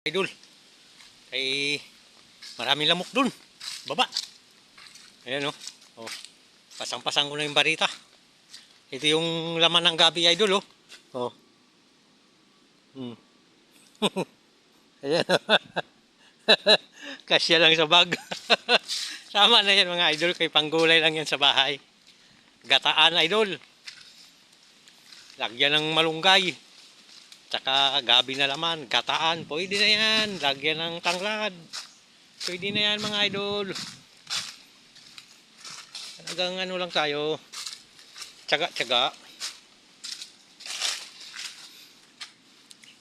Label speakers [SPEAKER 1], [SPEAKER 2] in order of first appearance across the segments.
[SPEAKER 1] idol. Ay maraming lamok dun. Baba. Ayan o. Oh. Pasang-pasang ko na yung barita. Ito yung laman ng gabi idol oh. Oh. Ayan o. Kasya lang sa bag. Tama na yan mga idol. Kay panggulay lang yan sa bahay. Gataan idol. Lagyan ng malunggay. Tsaka gabi na laman, gataan, pwede na yan. Lagyan ng tanglad. Pwede na yan mga idol. Hanggang ano lang tayo. Tsaga-tsaga.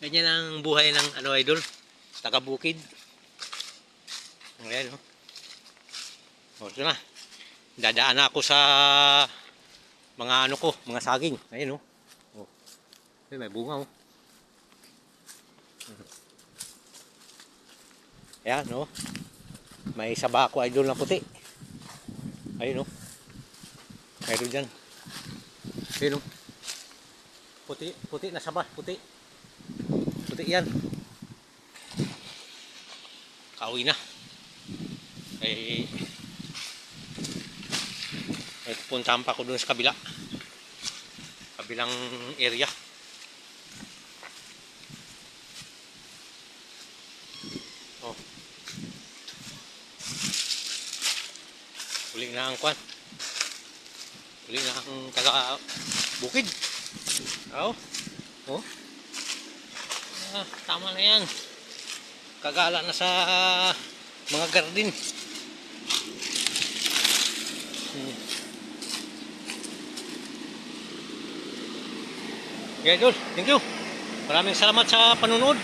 [SPEAKER 1] Ganyan ang buhay ng ano idol. Taga-bukid. Ayan o. O ito na. Dadaan ako sa mga ano ko, mga saging. Ayan o. O. May bunga o. Ayan no. May sabako idol na puti. Ayun no. Meron dyan. Ayun no. Puti, puti na saba, puti. Puti yan. Kauwi na. Ay puntahan pa ko dun sa kabila. Kabilang area. Oh. Uli na ang kwan. Uli na ang taga bukid. Oh. Oh. Ah, tama na yan. Kagala na sa mga garden. Okay, idol. Thank you. Maraming salamat sa panunod.